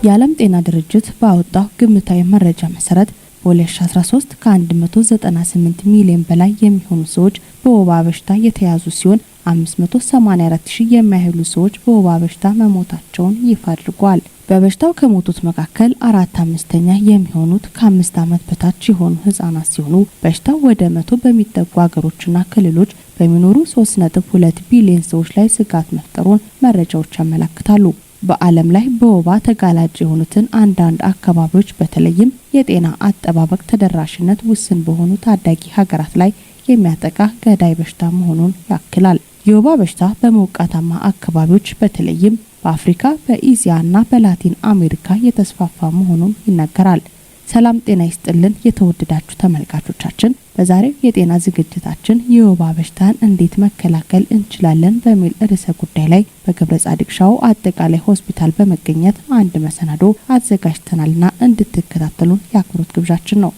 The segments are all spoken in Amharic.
የዓለም ጤና ድርጅት ባወጣው ግምታዊ መረጃ መሰረት በ2013 ከ198 ሚሊዮን በላይ የሚሆኑ ሰዎች በወባ በሽታ የተያዙ ሲሆን 584,000 የሚያህሉ ሰዎች በወባ በሽታ መሞታቸውን ይፋ አድርጓል። በበሽታው ከሞቱት መካከል 4/5 የሚሆኑት ከ5 ዓመት በታች የሆኑ ህጻናት ሲሆኑ በሽታው ወደ 100 በሚጠጉ ሀገሮችና ክልሎች በሚኖሩ 3.2 ቢሊዮን ሰዎች ላይ ስጋት መፍጠሩን መረጃዎች ያመለክታሉ። በዓለም ላይ በወባ ተጋላጭ የሆኑትን አንዳንድ አካባቢዎች በተለይም የጤና አጠባበቅ ተደራሽነት ውስን በሆኑ ታዳጊ ሀገራት ላይ የሚያጠቃ ገዳይ በሽታ መሆኑን ያክላል። የወባ በሽታ በሞቃታማ አካባቢዎች በተለይም በአፍሪካ፣ በኢዚያና በላቲን አሜሪካ የተስፋፋ መሆኑን ይነገራል። ሰላም ጤና ይስጥልን የተወደዳችሁ ተመልካቾቻችን፣ በዛሬው የጤና ዝግጅታችን የወባ በሽታን እንዴት መከላከል እንችላለን በሚል ርዕሰ ጉዳይ ላይ በገብረ ጻድቅ ሻው አጠቃላይ ሆስፒታል በመገኘት አንድ መሰናዶ አዘጋጅተናልና እንድትከታተሉን የአክብሮት ግብዣችን ነው።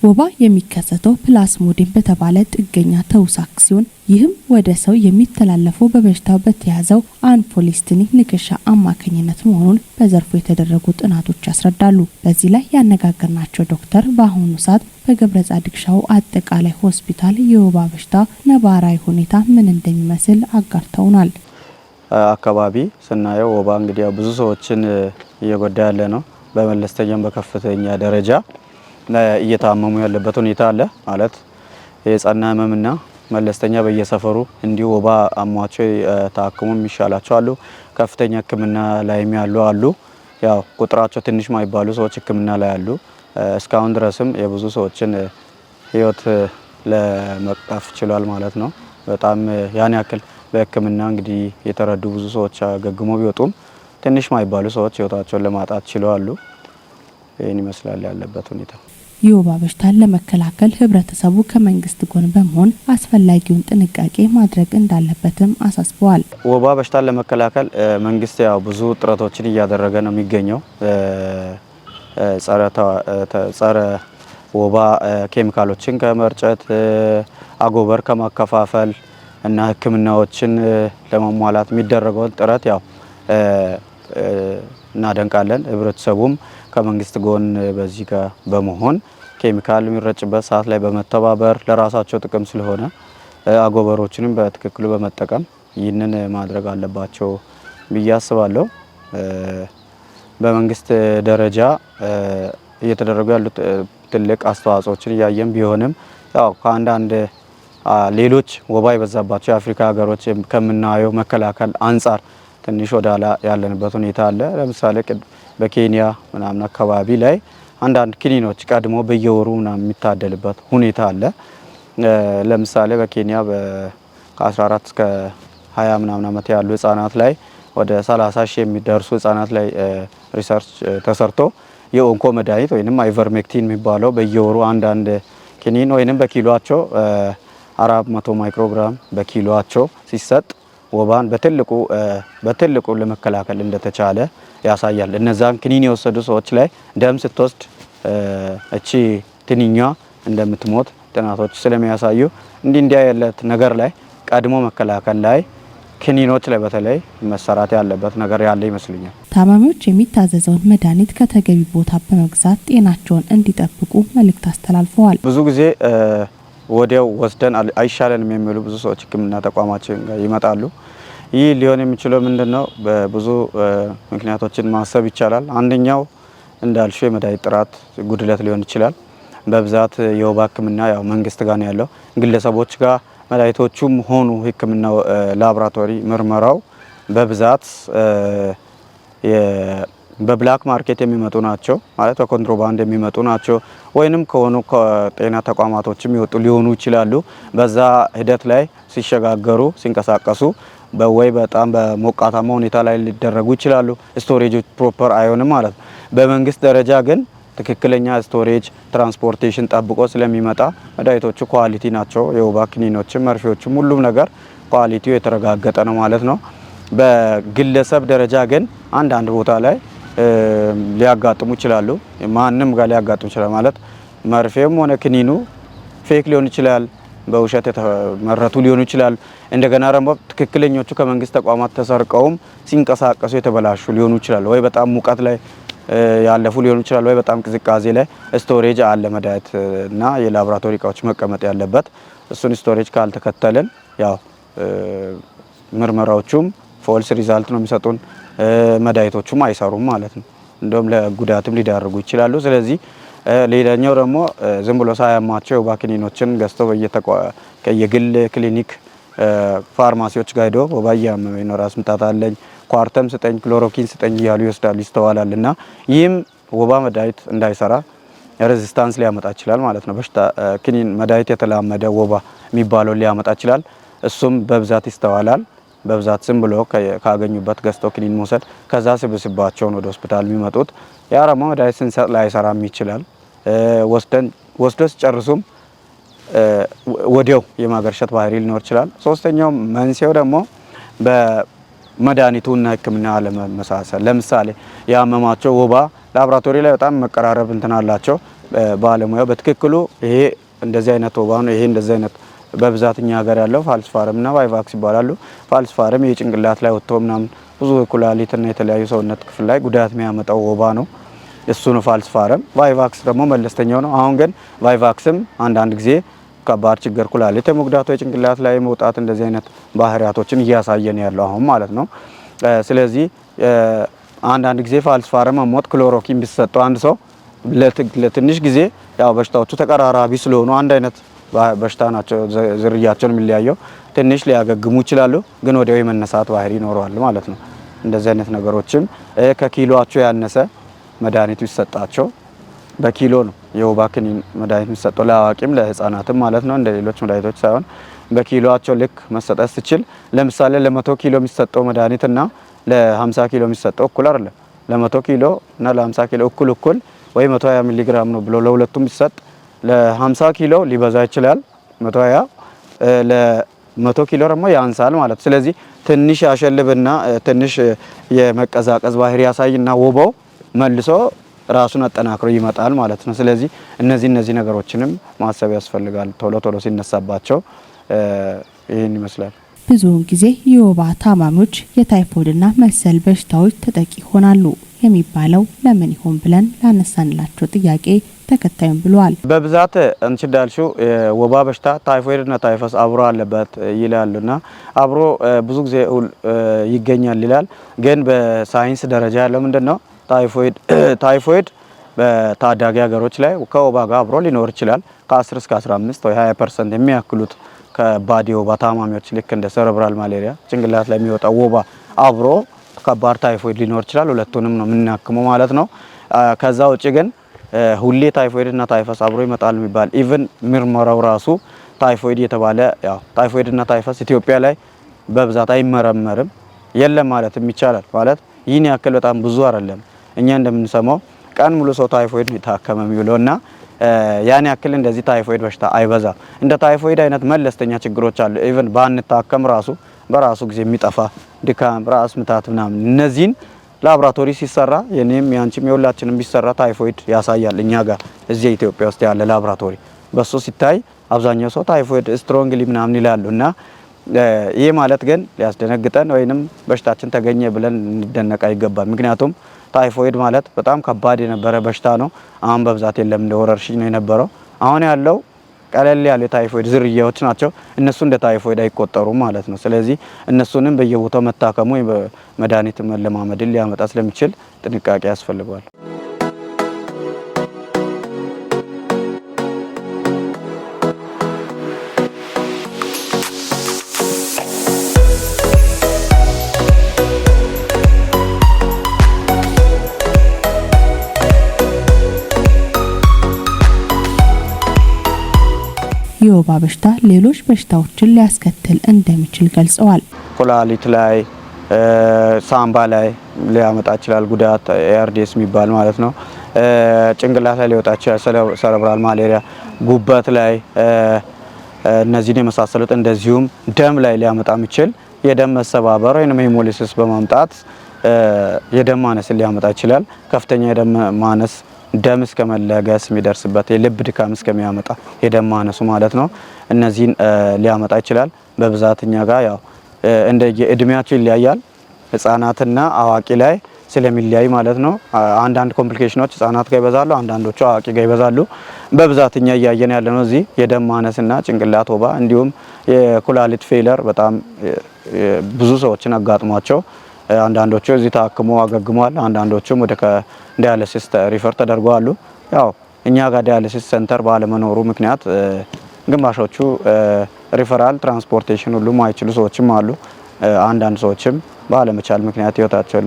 ወባ የሚከሰተው ፕላስሞዲየም በተባለ ጥገኛ ተውሳክ ሲሆን ይህም ወደ ሰው የሚተላለፈው በበሽታው በተያዘው አንፎሊስቲኒ ንክሻ አማካኝነት መሆኑን በዘርፉ የተደረጉ ጥናቶች ያስረዳሉ። በዚህ ላይ ያነጋገርናቸው ዶክተር በአሁኑ ሰዓት በገብረ ጻድቅ ሻው አጠቃላይ ሆስፒታል የወባ በሽታ ነባራዊ ሁኔታ ምን እንደሚመስል አጋርተውናል። አካባቢ ስናየው ወባ እንግዲህ ብዙ ሰዎችን እየጎዳ ያለ ነው። በመለስተኛም በከፍተኛ ደረጃ እየታመሙ ያለበት ሁኔታ አለ ማለት የጸና ህመምና መለስተኛ በየሰፈሩ እንዲሁ ወባ አሟቸው ታክሞ የሚሻላቸው አሉ። ከፍተኛ ህክምና ላይም ያሉ አሉ። ያው ቁጥራቸው ትንሽ ማይባሉ ሰዎች ህክምና ላይ አሉ። እስካሁን ድረስም የብዙ ሰዎችን ህይወት ለመቅጠፍ ችሏል ማለት ነው። በጣም ያን ያክል በህክምና እንግዲህ የተረዱ ብዙ ሰዎች አገግሞ ቢወጡም ትንሽ ማይባሉ ሰዎች ህይወታቸውን ለማጣት ችለዋል። ይህን ይመስላል ያለበት ሁኔታ። የወባ በሽታን ለመከላከል ህብረተሰቡ ከመንግስት ጎን በመሆን አስፈላጊውን ጥንቃቄ ማድረግ እንዳለበትም አሳስበዋል። ወባ በሽታን ለመከላከል መንግስት ያው ብዙ ጥረቶችን እያደረገ ነው የሚገኘው። ጸረ ወባ ኬሚካሎችን ከመርጨት አጎበር ከማከፋፈል እና ህክምናዎችን ለማሟላት የሚደረገውን ጥረት ያው እናደንቃለን። ህብረተሰቡም ከመንግስት ጎን በዚህ ጋር በመሆን ኬሚካል የሚረጭበት ሰዓት ላይ በመተባበር ለራሳቸው ጥቅም ስለሆነ አጎበሮችንም በትክክሉ በመጠቀም ይህንን ማድረግ አለባቸው ብዬ አስባለሁ። በመንግስት ደረጃ እየተደረጉ ያሉት ትልቅ አስተዋጽኦችን እያየን ቢሆንም ያው ከአንዳንድ ሌሎች ወባ የበዛባቸው የአፍሪካ ሀገሮች ከምናየው መከላከል አንጻር ትንሽ ወዳላ ያለንበት ሁኔታ አለ። ለምሳሌ በኬንያ ምናምን አካባቢ ላይ አንዳንድ ክኒኖች ቀድሞ በየወሩ ምናምን የሚታደልበት ሁኔታ አለ። ለምሳሌ በኬንያ ከ14 እስከ 20 ምናምን ዓመት ያሉ ህጻናት ላይ ወደ 30,000 የሚደርሱ ህጻናት ላይ ሪሰርች ተሰርቶ የኦንኮ መድኃኒት ወይንም አይቨርሜክቲን የሚባለው በየወሩ አንዳንድ ክኒን ወይንም በኪሎአቸው 400 ማይክሮግራም በኪሎአቸው ሲሰጥ ወባን በትልቁ ለመከላከል እንደተቻለ ያሳያል። እነዛን ክኒን የወሰዱ ሰዎች ላይ ደም ስትወስድ እቺ ትንኛ እንደምትሞት ጥናቶች ስለሚያሳዩ እንዲህ ያለት ነገር ላይ ቀድሞ መከላከል ላይ ክኒኖች ላይ በተለይ መሰራት ያለበት ነገር ያለ ይመስልኛል። ታማሚዎች የሚታዘዘውን መድኃኒት ከተገቢ ቦታ በመግዛት ጤናቸውን እንዲጠብቁ መልእክት አስተላልፈዋል። ብዙ ጊዜ ወዲያው ወስደን አይሻለንም የሚሉ ብዙ ሰዎች ህክምና ተቋማችን ጋር ይመጣሉ። ይህ ሊሆን የሚችለው ምንድነው? በብዙ ምክንያቶችን ማሰብ ይቻላል። አንደኛው እንዳልሽው የመድኃኒት ጥራት ጉድለት ሊሆን ይችላል። በብዛት የወባ ህክምና ያው መንግስት ጋር ነው ያለው። ግለሰቦች ጋር መድኃኒቶቹም ሆኑ ህክምናው ላቦራቶሪ ምርመራው በብዛት በብላክ ማርኬት የሚመጡ ናቸው ማለት በኮንትሮባንድ የሚመጡ ናቸው ወይንም ከሆኑ ከጤና ተቋማቶችም ይወጡ ሊሆኑ ይችላሉ። በዛ ሂደት ላይ ሲሸጋገሩ ሲንቀሳቀሱ በወይ በጣም በሞቃታማ ሁኔታ ላይ ሊደረጉ ይችላሉ። ስቶሬጅ ፕሮፐር አይሆንም ማለት ነው። በመንግስት ደረጃ ግን ትክክለኛ ስቶሬጅ ትራንስፖርቴሽን ጠብቆ ስለሚመጣ መድኃኒቶቹ ኳሊቲ ናቸው። የወባ ክኒኖችም መርፌዎችም ሁሉም ነገር ኳሊቲው የተረጋገጠ ነው ማለት ነው። በግለሰብ ደረጃ ግን አንዳንድ ቦታ ላይ ሊያጋጥሙ ይችላሉ። ማንም ጋር ሊያጋጥሙ ይችላል ማለት መርፌም ሆነ ክኒኑ ፌክ ሊሆን ይችላል፣ በውሸት የተመረቱ ሊሆኑ ይችላል። እንደገና ደግሞ ትክክለኞቹ ከመንግስት ተቋማት ተሰርቀውም ሲንቀሳቀሱ የተበላሹ ሊሆኑ ይችላል። ወይ በጣም ሙቀት ላይ ያለፉ ሊሆኑ ይችላል፣ ወይ በጣም ቅዝቃዜ ላይ ስቶሬጅ አለ መድኃኒት እና የላቦራቶሪ እቃዎች መቀመጥ ያለበት። እሱን ስቶሬጅ ካልተከተልን ያው ምርመራዎቹም ፎልስ ሪዛልት ነው የሚሰጡን፣ መድኃኒቶቹም አይሰሩም ማለት ነው። እንደውም ለጉዳትም ሊዳርጉ ይችላሉ። ስለዚህ ሌላኛው ደግሞ ዝም ብሎ ሳያማቸው የወባ ክኒኖችን ገዝተው የግል ክሊኒክ ፋርማሲዎች ጋር ሄዶ ወባ እያመመኝ ነው፣ ራስ ምታት አለኝ፣ ኳርተም ስጠኝ፣ ክሎሮኪን ስጠኝ እያሉ ይወስዳሉ፣ ይስተዋላል። እና ይህም ወባ መድኃኒት እንዳይሰራ ሬዚስታንስ ሊያመጣ ይችላል ማለት ነው። በሽታ ክኒን መድኃኒት የተላመደ ወባ የሚባለው ሊያመጣ ይችላል። እሱም በብዛት ይስተዋላል። በብዛት ዝም ብሎ ካገኙበት ገዝተው ክኒን መውሰድ፣ ከዛ ስብስባቸውን ወደ ሆስፒታል የሚመጡት። ያ ደግሞ መድኃኒት ስንሰጥ ላይሰራም ይችላል። ወስዶ ሲጨርሱም ወዲያው የማገርሸት ባህሪ ሊኖር ይችላል። ሶስተኛው መንስኤው ደግሞ በመድኃኒቱና ሕክምና አለመመሳሰል። ለምሳሌ ያመማቸው ወባ ላቦራቶሪ ላይ በጣም መቀራረብ እንትን አላቸው። ባለሙያው በትክክሉ ይሄ እንደዚህ አይነት ወባ ነው፣ ይሄ እንደዚህ አይነት በብዛት እኛ ሀገር ያለው ፋልሲፓረም እና ቫይቫክስ ይባላሉ። ፋልሲፓረም የጭንቅላት ላይ ወጥቶ ምናምን ብዙ ኩላሊትና የተለያዩ ሰውነት ክፍል ላይ ጉዳት የሚያመጣው ወባ ነው። እሱ ነው ፋልሲፓረም። ቫይቫክስ ደግሞ መለስተኛው ነው። አሁን ግን ቫይቫክስም አንዳንድ ጊዜ ከባድ ችግር ኩላሊት የመጉዳቱ የጭንቅላት ላይ መውጣት እንደዚህ አይነት ባህሪያቶችን እያሳየን ያለው አሁን ማለት ነው። ስለዚህ አንዳንድ ጊዜ ፋልሲፓረም አሞት ክሎሮኪን ቢሰጠው አንድ ሰው ለትንሽ ጊዜ ያው በሽታዎቹ ተቀራራቢ ስለሆኑ አንድ አይነት በሽታ ናቸው፣ ዝርያቸውን የሚለያየው ትንሽ ሊያገግሙ ይችላሉ፣ ግን ወዲያው የመነሳት ባህሪ ይኖረዋል ማለት ነው። እንደዚህ አይነት ነገሮችም ከኪሎአቸው ያነሰ መድኃኒቱ ይሰጣቸው። በኪሎ ነው የወባ ክኒን መድኃኒት የሚሰጠው ለአዋቂም ለህፃናትም ማለት ነው። እንደ ሌሎች መድኃኒቶች ሳይሆን በኪሎአቸው ልክ መሰጠት ሲችል፣ ለምሳሌ ለ100 ኪሎ የሚሰጠው መድኃኒትና ለ50 ኪሎ የሚሰጠው እኩል አይደለም። ለ100 ኪሎ እና ለ50 ኪሎ እኩል ወይ 120 ሚሊ ግራም ነው ብሎ ለሁለቱም ቢሰጥ ለ50 ኪሎ ሊበዛ ይችላል 120፣ ለ100 ኪሎ ደግሞ ያንሳል ማለት። ስለዚህ ትንሽ ያሸልብና ትንሽ የመቀዛቀዝ ባህሪ ያሳይና ወባው መልሶ ራሱን አጠናክሮ ይመጣል ማለት ነው። ስለዚህ እነዚህ ነገሮችንም ማሰብ ያስፈልጋል ቶሎ ሲነሳባቸው። ይህን ይመስላል። ብዙውን ጊዜ የወባ ታማሚዎች የታይፎይድና መሰል በሽታዎች ተጠቂ ይሆናሉ የሚባለው ለምን ይሆን ብለን ላነሳንላቸው ጥያቄ ተከታዩን ብለዋል። በብዛት አንቺ እንዳልሽው ወባ በሽታ ታይፎይድና ታይፈስ አብሮ አለበት ይላሉና አብሮ ብዙ ጊዜ ይገኛል ይላል። ግን በሳይንስ ደረጃ ያለው ምንድነው? ታይፎይድ በታዳጊ ሀገሮች ላይ ከወባ ጋር አብሮ ሊኖር ይችላል። ከ10 እስከ 15 ወይ 20% የሚያክሉት ከባድ የወባ ታማሚዎች ልክ እንደ ሰረብራል ማሌሪያ ጭንቅላት ላይ የሚወጣ ወባ አብሮ ከባድ ታይፎይድ ሊኖር ይችላል። ሁለቱንም ነው የምናክመው ማለት ነው። ከዛ ውጪ ግን ሁሌ ታይፎይድና ታይፈስ አብሮ ይመጣል የሚባል ኢቭን ምርመራው ራሱ ታይፎይድ የተባለ ያው ታይፎይድና ታይፈስ ኢትዮጵያ ላይ በብዛት አይመረመርም የለም ማለትም ይቻላል። ማለት ይህን ያክል በጣም ብዙ አይደለም። እኛ እንደምንሰማው ቀን ሙሉ ሰው ታይፎይድ የታከመ የሚውለውና ያን ያክል እንደዚህ ታይፎይድ በሽታ አይበዛም። እንደ ታይፎይድ አይነት መለስተኛ ችግሮች አሉ። ኢቭን ባንታከም ራሱ በራሱ ጊዜ የሚጠፋ ድካም፣ ራስ ምታት ምናምን እነዚህን ላቦራቶሪ ሲሰራ የኔም ያንቺም የሁላችንም ቢሰራ ታይፎይድ ያሳያል። እኛ ጋር እዚህ ኢትዮጵያ ውስጥ ያለ ላቦራቶሪ በሱ ሲታይ አብዛኛው ሰው ታይፎይድ ስትሮንግሊ ምናምን ይላሉ እና ይሄ ማለት ግን ሊያስደነግጠን ወይንም በሽታችን ተገኘ ብለን እንደነቃ አይገባም። ምክንያቱም ታይፎይድ ማለት በጣም ከባድ የነበረ በሽታ ነው። አሁን በብዛት የለም፣ እንደ ወረርሽኝ ነው የነበረው። አሁን ያለው ቀለል ያሉ የታይፎይድ ዝርያዎች ናቸው። እነሱ እንደ ታይፎይድ አይቆጠሩም ማለት ነው። ስለዚህ እነሱንም በየቦታው መታከሙ መድኃኒት መለማመድን ሊያመጣ ስለሚችል ጥንቃቄ ያስፈልገዋል። የወባ በሽታ ሌሎች በሽታዎችን ሊያስከትል እንደሚችል ገልጸዋል። ኩላሊት ላይ፣ ሳምባ ላይ ሊያመጣ ይችላል ጉዳት፣ ኤአርዲኤስ የሚባል ማለት ነው። ጭንቅላት ላይ ሊወጣ ይችላል፣ ሰረብራል ማሌሪያ፣ ጉበት ላይ፣ እነዚህን የመሳሰሉት እንደዚሁም ደም ላይ ሊያመጣ የሚችል የደም መሰባበር ወይም ሄሞሊሲስ በማምጣት የደም ማነስን ሊያመጣ ይችላል። ከፍተኛ የደም ማነስ ደም እስከ መለገስ የሚደርስበት የልብ ድካም እስከሚያመጣ የደም ማነሱ ማለት ነው። እነዚህን ሊያመጣ ይችላል። በብዛት እኛ ጋር ያው እንደ የእድሜያቸው ይለያያል። ህፃናትና አዋቂ ላይ ስለሚለያይ ማለት ነው። አንዳንድ ኮምፕሊኬሽኖች ህፃናት ጋር ይበዛሉ፣ አንዳንዶቹ አዋቂ ጋር ይበዛሉ። በብዛት እኛ እያየን ያለነው እዚህ የደም ማነስና ጭንቅላት ወባ እንዲሁም የኩላሊት ፌለር በጣም ብዙ ሰዎችን አጋጥሟቸው አንዳንዶቹ እዚህ ታክሞ አገግመዋል። አንዳንዶቹም ወደ ዳያሊሲስ ሪፈር ተደርገዋል። ያው እኛ ጋር ዳያሊሲስ ሴንተር ባለመኖሩ ምክንያት ግማሾቹ ሪፈራል ትራንስፖርቴሽን ሁሉ ማይችሉ ሰዎችም አሉ። አንዳንድ ሰዎችም ባለመቻል ምክንያት ህይወታቸው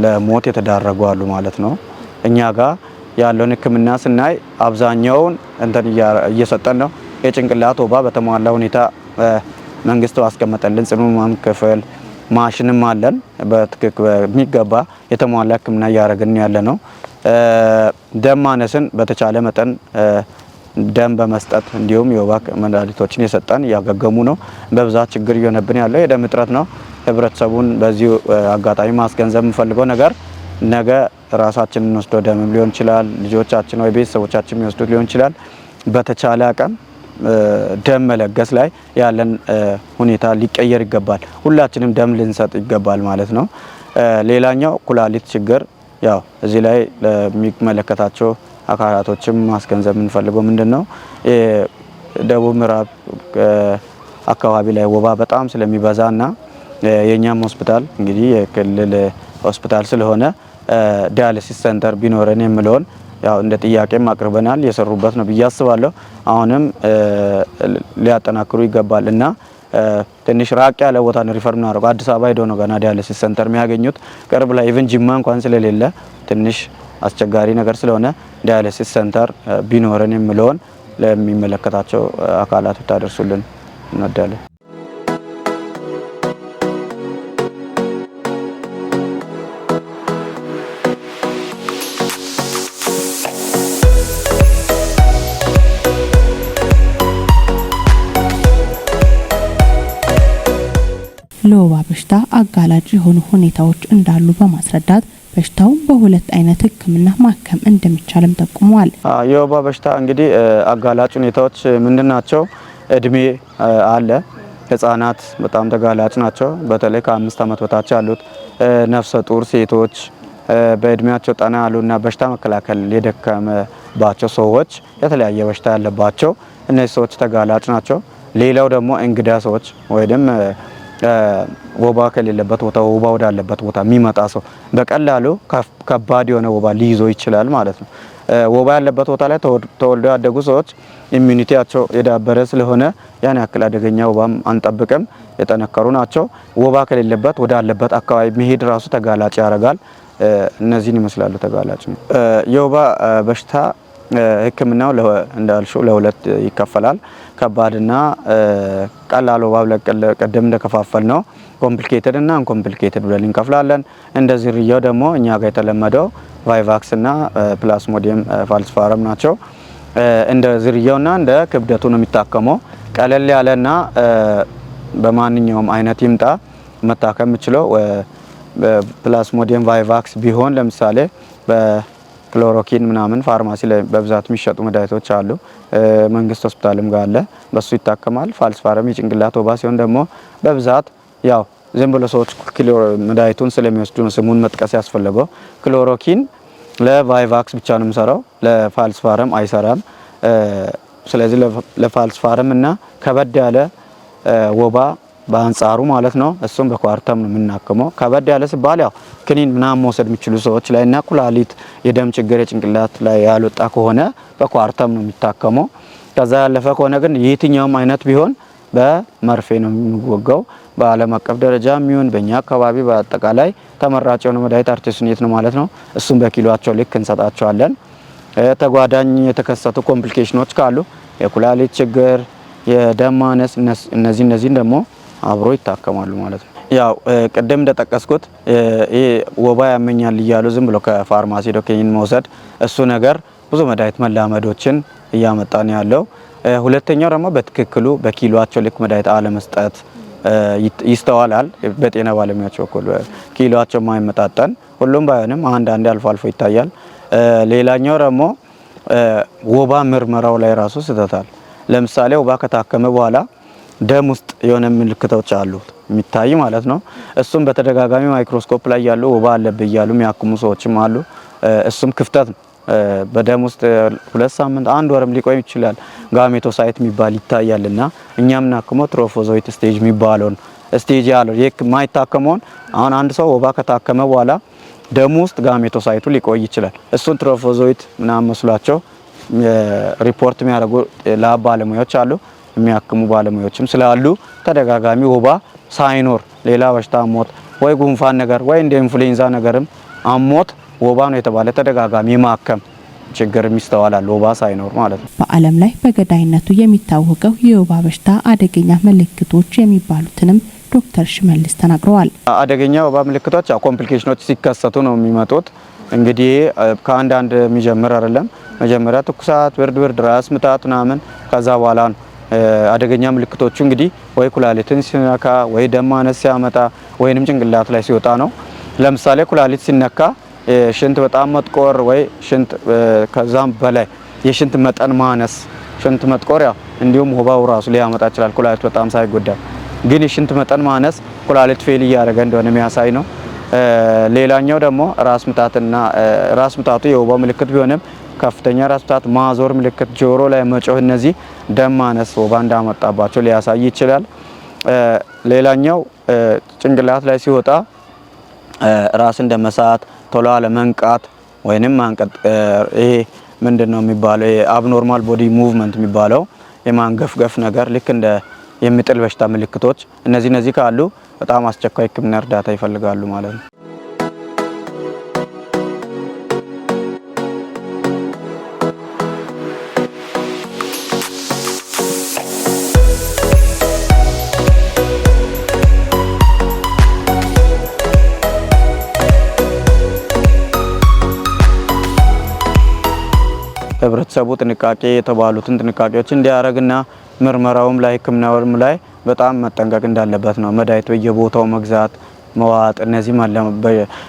ለሞት የተዳረጉ አሉ ማለት ነው። እኛ ጋር ያለውን ህክምና ስናይ አብዛኛውን እንትን እየሰጠን ነው። የጭንቅላት ወባ በተሟላ ሁኔታ መንግስት ባስቀመጠልን ጽኑ ህሙማን ክፍል ማሽንም አለን። በትክክል በሚገባ የተሟላ ህክምና እያደረግን ያለ ነው። ደም ማነስን በተቻለ መጠን ደም በመስጠት እንዲሁም የወባ መድኃኒቶችን የሰጠን እያገገሙ ነው። በብዛት ችግር እየሆነብን ያለው የደም እጥረት ነው። ህብረተሰቡን በዚሁ አጋጣሚ ማስገንዘብ የምፈልገው ነገር ነገ ራሳችንን ወስዶ ደም ሊሆን ይችላል፣ ልጆቻችን ወይ ቤተሰቦቻችን የሚወስዱት ሊሆን ይችላል። በተቻለ አቅም ደም መለገስ ላይ ያለን ሁኔታ ሊቀየር ይገባል። ሁላችንም ደም ልንሰጥ ይገባል ማለት ነው። ሌላኛው ኩላሊት ችግር ያው እዚህ ላይ ለሚመለከታቸው አካላቶችም ማስገንዘብ የምንፈልገው ምንድነው ደቡብ ምዕራብ አካባቢ ላይ ወባ በጣም ስለሚበዛና የኛም ሆስፒታል እንግዲህ የክልል ሆስፒታል ስለሆነ ዳያሊሲስ ሴንተር ቢኖረን የሚለውን ያው እንደ ጥያቄም አቅርበናል። የሰሩበት ነው ብዬ አስባለሁ። አሁንም ሊያጠናክሩ ይገባል እና ትንሽ ራቅ ያለ ቦታ ነው ሪፈር እናደርገው። አዲስ አበባ ሄዶ ነው ገና ዳያሊሲስ ሴንተር የሚያገኙት። ቅርብ ላይ ኢቭን ጅማ እንኳን ስለሌለ ትንሽ አስቸጋሪ ነገር ስለሆነ ዳያሊሲስ ሴንተር ቢኖረን የሚለውን ለሚመለከታቸው አካላት ታደርሱልን እንወዳለን። ለወባ በሽታ አጋላጭ የሆኑ ሁኔታዎች እንዳሉ በማስረዳት በሽታውን በሁለት አይነት ህክምና ማከም እንደሚቻልም ጠቁመዋል። የወባ በሽታ እንግዲህ አጋላጭ ሁኔታዎች ምንድናቸው? እድሜ አለ። ህፃናት በጣም ተጋላጭ ናቸው። በተለይ ከ5 ዓመት በታች ያሉት፣ ነፍሰ ጡር ሴቶች፣ በእድሜያቸው ጠና ያሉና በሽታ መከላከል የደከመባቸው ሰዎች፣ የተለያየ በሽታ ያለባቸው እነዚህ ሰዎች ተጋላጭ ናቸው። ሌላው ደግሞ እንግዳ ሰዎች ወይም ወባ ከሌለበት ቦታ ወባ ወዳለበት ቦታ የሚመጣ ሰው በቀላሉ ከባድ የሆነ ወባ ሊይዞ ይችላል ማለት ነው። ወባ ያለበት ቦታ ላይ ተወልደው ያደጉ ሰዎች ኢሚኒቲያቸው የዳበረ ስለሆነ ያን ያክል አደገኛ ወባም አንጠብቅም፣ የጠነከሩ ናቸው። ወባ ከሌለበት ወዳለበት አካባቢ መሄድ ራሱ ተጋላጭ ያደርጋል። እነዚህን ይመስላሉ ተጋላጭ ነው። የወባ በሽታ ህክምናው እንዳልሽው ለሁለት ይከፈላል። ከባድና ቀላል ወባ ቀደም እንደከፋፈል ነው ኮምፕሊኬትድ እና አንኮምፕሊኬትድ ብለን እንከፍላለን። እንደ ዝርያው ደግሞ እኛ ጋር የተለመደው ቫይቫክስ እና ፕላስሞዲየም ፋልሲፓረም ናቸው። እንደ ዝርያውና እንደ ክብደቱ ነው የሚታከመው። ቀለል ያለና በማንኛውም አይነት ይምጣ መታከም የምችለው ፕላስሞዲየም ቫይቫክስ ቢሆን ለምሳሌ ክሎሮኪን ምናምን ፋርማሲ ላይ በብዛት የሚሸጡ መድኃኒቶች አሉ። መንግስት ሆስፒታልም ጋር አለ፣ በሱ ይታከማል። ፋልሲፓረም የጭንቅላት ወባ ሲሆን ደግሞ በብዛት ያው ዝም ብሎ ሰዎች መድኃኒቱን ስለሚወስዱ ነው ስሙን መጥቀስ ያስፈልገው። ክሎሮኪን ለቫይቫክስ ብቻ ነው የሚሰራው፣ ለፋልሲፓረም አይሰራም። ስለዚህ ለፋልሲፓረም እና ከበድ ያለ ወባ በአንጻሩ ማለት ነው እሱም በኳርተም ነው የምናከመው። ከበድ ያለ ሲባል ያው ክኒን ምናምን መውሰድ የሚችሉ ሰዎች ላይ እና ኩላሊት የደም ችግር የጭንቅላት ላይ ያልወጣ ከሆነ በኳርተም ነው የሚታከመው። ከዛ ያለፈ ከሆነ ግን የትኛውም አይነት ቢሆን በመርፌ ነው የሚወጋው። በዓለም አቀፍ ደረጃ የሚሆን በእኛ አካባቢ በአጠቃላይ ተመራጭ የሆነ መድኃኒት አርቴስኔት ነው ማለት ነው። እሱም በኪሎአቸው ልክ እንሰጣቸዋለን። ተጓዳኝ የተከሰቱ ኮምፕሊኬሽኖች ካሉ የኩላሊት ችግር፣ የደም ማነስ እነዚህን ደግሞ አብሮ ይታከማሉ ማለት ነው። ያው ቅድም እንደጠቀስኩት ይሄ ወባ ያመኛል እያሉ ዝም ብሎ ከፋርማሲ ዶክተሪን መውሰድ እሱ ነገር ብዙ መድኃኒት መላመዶችን እያመጣን ያለው። ሁለተኛው ደግሞ በትክክሉ በኪሎአቸው ልክ መድኃኒት አለመስጠት ይስተዋላል። በጤና ባለሙያዎች በኩል ኪሎአቸው የማይመጣጠን ሁሉም ባይሆንም አንዳንዴ አልፎ አልፎ ይታያል። ሌላኛው ደግሞ ወባ ምርመራው ላይ ራሱ ስተታል። ለምሳሌ ወባ ከታከመ በኋላ ደም ውስጥ የሆነ ምልክቶች አሉት የሚታይ ማለት ነው። እሱም በተደጋጋሚ ማይክሮስኮፕ ላይ ያሉ ወባ አለብህ እያሉ የሚያክሙ ሰዎችም አሉ። እሱም ክፍተት ነው። በደም ውስጥ 2 ሳምንት 1 ወርም ሊቆይ ይችላል። ጋሜቶሳይት የሚባል ይታያልና እኛም እናክመው ትሮፎዞይት ስቴጅ የሚባለውን ስቴጅ ያለው የማይታከመውን አሁን አንድ ሰው ወባ ከታከመ በኋላ ደም ውስጥ ጋሜቶሳይቱ ሊቆይ ይችላል። እሱን ትሮፎዞይት ምናምን መስሏቸው ሪፖርት የሚያደርጉ ላብ ባለሙያዎች አሉ፣ የሚያክሙ ባለሙያዎችም ስላሉ ተደጋጋሚ ወባ ሳይኖር ሌላ በሽታ አሞት ወይ ጉንፋን ነገር ወይ እንደ ኢንፍሉዌንዛ ነገርም አሞት ወባ ነው የተባለ ተደጋጋሚ ማከም ችግር የሚስተዋላል ወባ ሳይኖር ማለት ነው። በዓለም ላይ በገዳይነቱ የሚታወቀው የወባ በሽታ አደገኛ ምልክቶች የሚባሉትንም ዶክተር ሽመልስ ተናግረዋል። አደገኛ ወባ ምልክቶች ኮምፕሊኬሽኖች ሲከሰቱ ነው የሚመጡት። እንግዲህ ከአንዳንድ የሚጀምር አይደለም። መጀመሪያ ትኩሳት፣ ብርድ፣ ራስ ምታት ምናምን ከዛ በኋላ ነው አደገኛ ምልክቶቹ እንግዲህ ወይ ኩላሊትን ሲነካ ወይ ደም ማነስ ሲያመጣ ወይንም ጭንቅላት ላይ ሲወጣ ነው። ለምሳሌ ኩላሊት ሲነካ ሽንት በጣም መጥቆር ወይ ሽንት ከዛም በላይ የሽንት መጠን ማነስ፣ ሽንት መጥቆር ያው እንዲሁም ወባው ራሱ ሊያመጣ ይችላል ኩላሊት በጣም ሳይጎዳ። ግን የሽንት መጠን ማነስ ኩላሊት ፌል እያደረገ እንደሆነ የሚያሳይ ነው። ሌላኛው ደግሞ ራስ ምታትና ራስ ምታቱ የወባው ምልክት ቢሆንም ከፍተኛ ራስ ምታት፣ ማዞር ምልክት፣ ጆሮ ላይ መጮህ፣ እነዚህ ደም ማነስ ወባ እንዳመጣባቸው ሊያሳይ ይችላል። ሌላኛው ጭንቅላት ላይ ሲወጣ ራስ እንደ መሳት፣ ቶሎ አለመንቃት ወይንም ማንቀጥ፣ ይሄ ምንድነው የሚባለው የአብኖርማል ቦዲ ሙቭመንት የሚባለው የማንገፍገፍ ነገር ልክ እንደ የሚጥል በሽታ ምልክቶች እነዚህ ካሉ በጣም አስቸኳይ ሕክምና እርዳታ ይፈልጋሉ ማለት ነው። ህብረተሰቡ ጥንቃቄ የተባሉትን ጥንቃቄዎች እንዲያደርግና ምርመራውም ላይ ሕክምናውም ላይ በጣም መጠንቀቅ እንዳለበት ነው። መድኃኒት በየቦታው መግዛት፣ መዋጥ፣ እነዚህ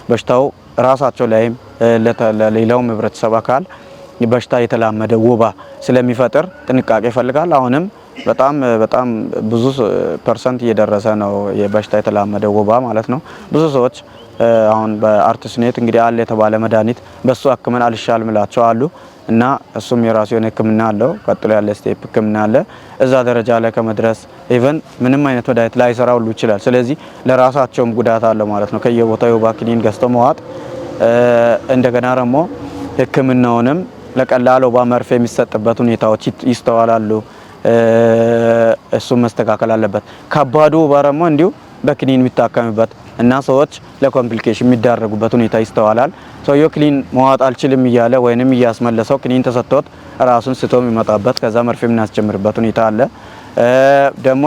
በሽታው ራሳቸው ላይም ለሌላውም ህብረተሰብ አካል በሽታ የተላመደ ወባ ስለሚፈጥር ጥንቃቄ ይፈልጋል። አሁንም በጣም ብዙ ፐርሰንት እየደረሰ ነው የበሽታ የተላመደ ወባ ማለት ነው። ብዙ ሰዎች አሁን በአርቲስኔት እንግዲህ አለ የተባለ መድኃኒት በሱ አክመን አልሻል ምላቸው አሉ እና እሱም የራሱ የሆነ ህክምና አለው። ቀጥሎ ያለ ስቴፕ ህክምና አለ። እዛ ደረጃ ላይ ከመድረስ ኢቨን ምንም አይነት መድኃኒት ላይሰራ ሁሉ ይችላል። ስለዚህ ለራሳቸውም ጉዳት አለው ማለት ነው። ከየቦታው የወባ ክኒን ገዝተው መዋጥ፣ እንደገና ደግሞ ህክምናውንም ለቀላል ወባ መርፌ የሚሰጥበት ሁኔታዎች ይስተዋላሉ። እሱም መስተካከል አለበት። ከባዱ ወባ ደግሞ እንዲሁ በክኒን የሚታከምበት እና ሰዎች ለኮምፕሊኬሽን የሚዳረጉበት ሁኔታ ይስተዋላል። ሰውየው ክኒን መዋጥ አልችልም እያለ ወይንም እያስመለሰው ክኒን ተሰጥቶት ራሱን ስቶ የሚመጣበት ከዛ መርፌ የምናስጀምርበት ሁኔታ አለ። ደግሞ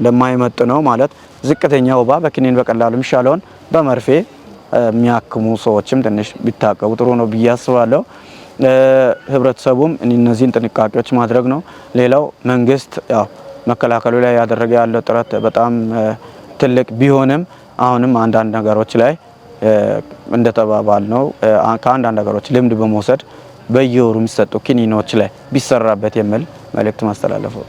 ለማይመጥ ነው ማለት ዝቅተኛ ወባ በክኒን በቀላሉ የሚሻለውን በመርፌ የሚያክሙ ሰዎችም ትንሽ ቢታቀቡ ጥሩ ነው ብዬ አስባለሁ። ህብረተሰቡም እነዚህን ጥንቃቄዎች ማድረግ ነው። ሌላው መንግስት ያው መከላከሉ ላይ ያደረገ ያለው ጥረት በጣም ትልቅ ቢሆንም አሁንም አንዳንድ ነገሮች ላይ እንደተባባል ነው ከአንዳንድ ነገሮች ልምድ በመውሰድ በየወሩ የሚሰጡ ክኒኖች ላይ ቢሰራበት የሚል መልእክት ማስተላለፈው።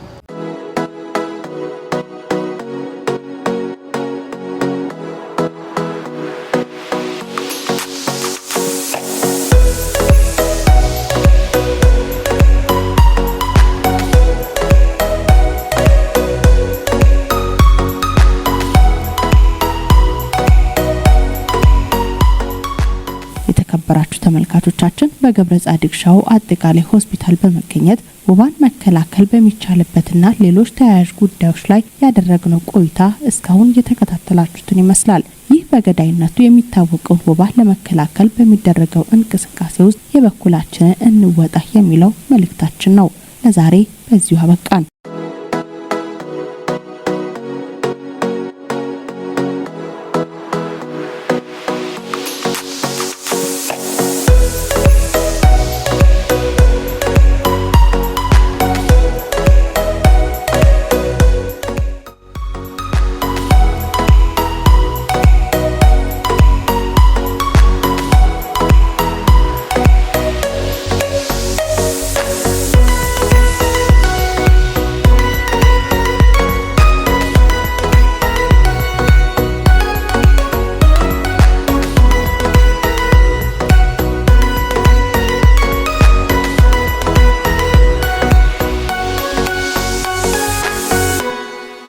የተከበራችሁ ተመልካቾቻችን በገብረ ጻድቅ ሻው አጠቃላይ ሆስፒታል በመገኘት ወባን መከላከል በሚቻልበትና ሌሎች ተያያዥ ጉዳዮች ላይ ያደረግነው ቆይታ እስካሁን የተከታተላችሁትን ይመስላል። ይህ በገዳይነቱ የሚታወቀው ወባ ለመከላከል በሚደረገው እንቅስቃሴ ውስጥ የበኩላችንን እንወጣ የሚለው መልእክታችን ነው። ለዛሬ በዚሁ አበቃን።